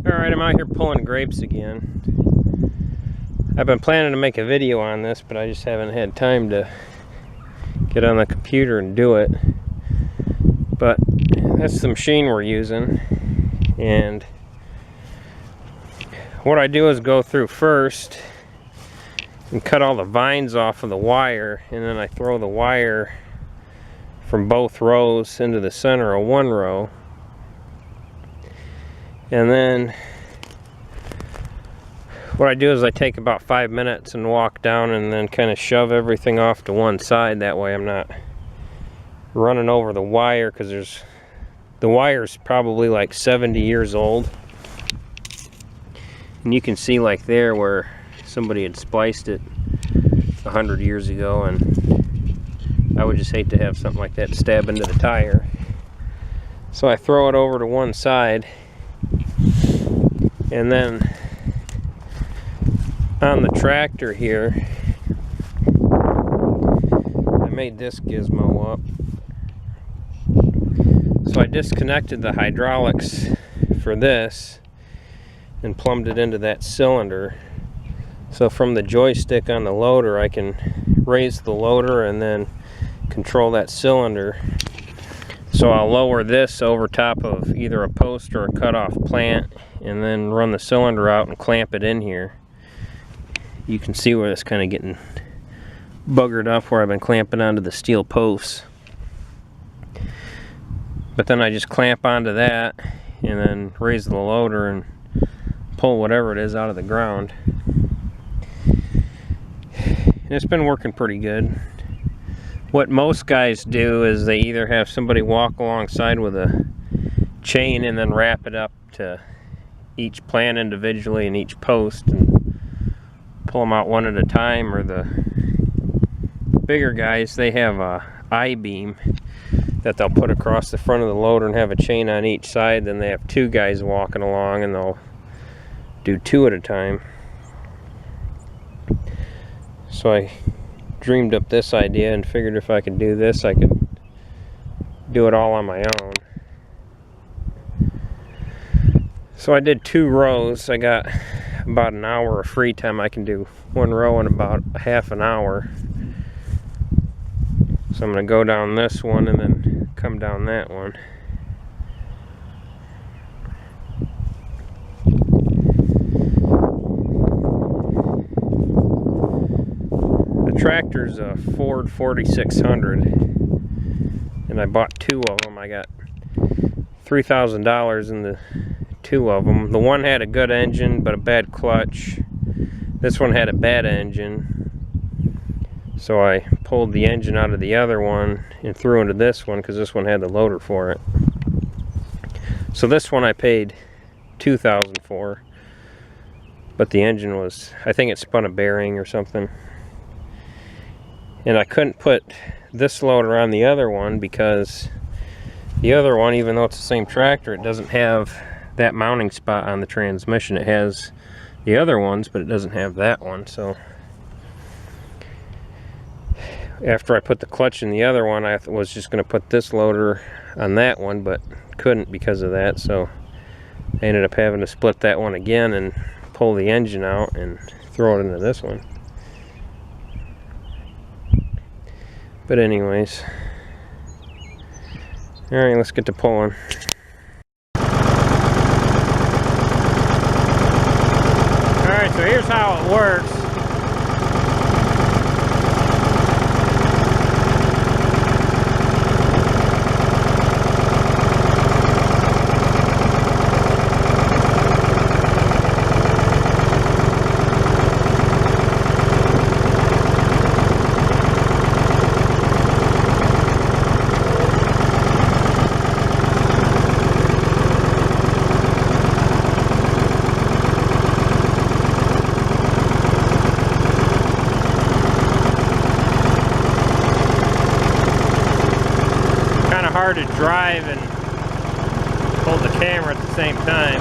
Alright, I'm out here pulling grapes again. I've been planning to make a video on this, but I just haven't had time to get on the computer and do it. But that's the machine we're using, and what I do is go through first and cut all the vines off of the wire, and then I throw the wire from both rows into the center of one row. And then what I do is I take about 5 minutes and walk down and then kind of shove everything off to one side. That way I'm not running over the wire, because the wire's probably like 70 years old. And you can see like there where somebody had spliced it 100 years ago, and I would just hate to have something like that stab into the tire. So I throw it over to one side, and then on the tractor here, I made this gizmo up. So I disconnected the hydraulics for this and plumbed it into that cylinder. So from the joystick on the loader, I can raise the loader and then control that cylinder. So I'll lower this over top of either a post or a cutoff plant, and then run the cylinder out and clamp it in here. You can see where it's kind of getting buggered up, where I've been clamping onto the steel posts. But then I just clamp onto that and then raise the loader and pull whatever it is out of the ground. And it's been working pretty good. What most guys do is they either have somebody walk alongside with a chain and then wrap it up to each plant individually and each post and pull them out one at a time, or the bigger guys, they have a I-beam that they'll put across the front of the loader and have a chain on each side. Then they have two guys walking along and they'll do two at a time. So I dreamed up this idea and figured if I could do this, I could do it all on my own. So I did 2 rows. I got about an hour of free time. I can do one row in about half an hour. So I'm going to go down this one and then come down that one. The tractor's a Ford 4600, and I bought 2 of them. I got $3,000 in the 2 of them. The one had a good engine but a bad clutch. This one had a bad engine, so I pulled the engine out of the other one and threw into this one because this one had the loader for it. So this one I paid $2,000 for, but the engine was, I think it spun a bearing or something. And I couldn't put this loader on the other one because the other one, even though it's the same tractor, it doesn't have that mounting spot on the transmission. It has the other ones, but it doesn't have that one. So after I put the clutch in the other one, I was just going to put this loader on that one, but couldn't because of that. So I ended up having to split that one again and pull the engine out and throw it into this one. But anyways, all right, let's get to pulling. All right, so here's how it works. Hard to drive and hold the camera at the same time.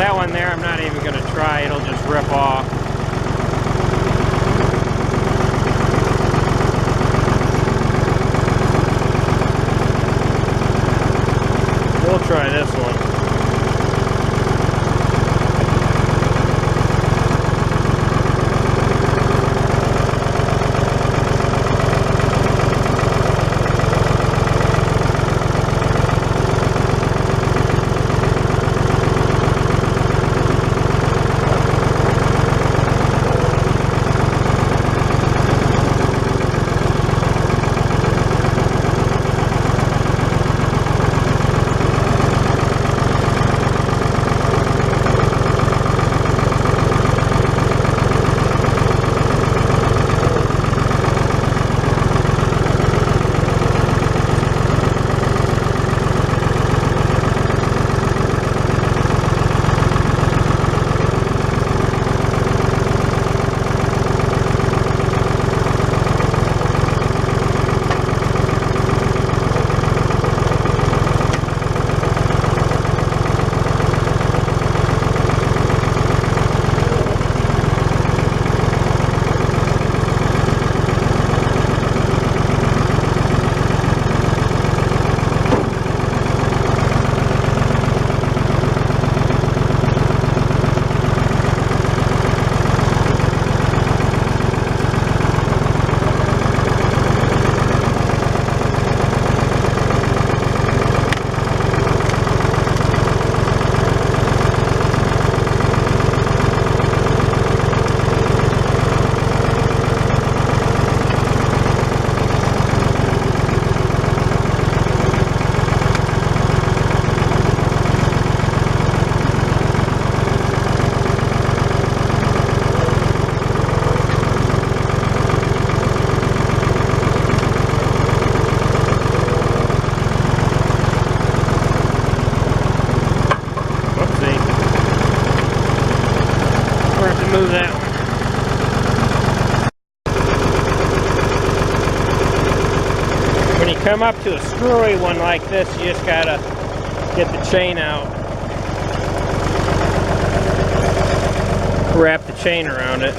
That one there, I'm not even going to try. It'll just rip off. We'll try this one. Move that one. When you come up to a screwy one like this, you just gotta get the chain out. Wrap the chain around it.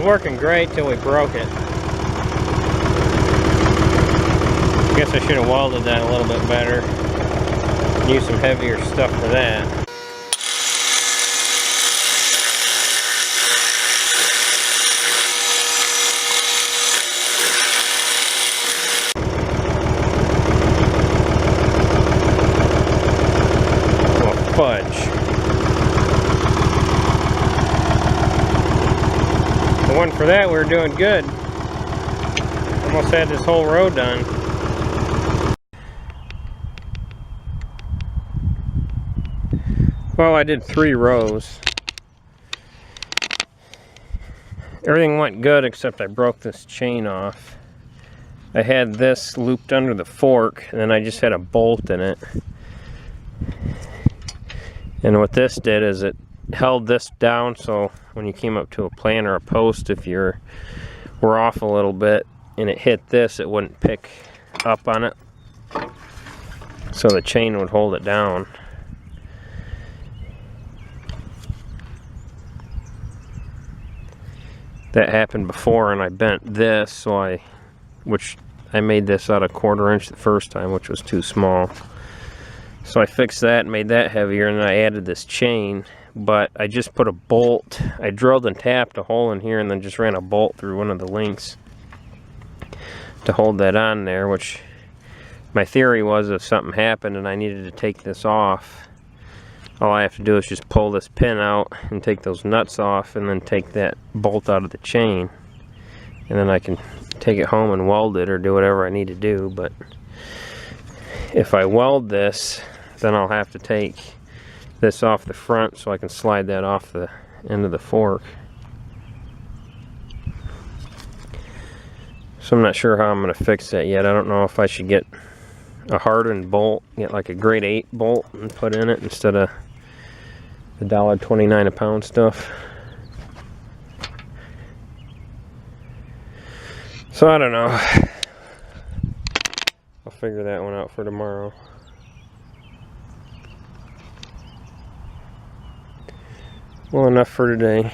working great till we broke it. I guess I should have welded that a little bit better. Use some heavier stuff for that. Oh, fudge. The one for that, we were doing good. Almost had this whole row done. Well, I did 3 rows. Everything went good except I broke this chain off. I had this looped under the fork, and then I just had a bolt in it. And what this did is it held this down, so when you came up to a plant or a post, if you were off a little bit and it hit this, it wouldn't pick up on it. So the chain would hold it down. That happened before, and I bent this, so which I made this out of 1/4 inch the first time, which was too small. So I fixed that and made that heavier, and then I added this chain, but I just put a bolt. I drilled and tapped a hole in here and then just ran a bolt through one of the links to hold that on there, which my theory was if something happened and I needed to take this off, all I have to do is just pull this pin out and take those nuts off and then take that bolt out of the chain. And then I can take it home and weld it or do whatever I need to do. But if I weld this, then I'll have to take this off the front so I can slide that off the end of the fork. So I'm not sure how I'm going to fix that yet. I don't know if I should get a hardened bolt, get like a grade 8 bolt and put in it instead of the $1.29 a pound stuff. So I don't know. I'll figure that one out for tomorrow. Well, enough for today.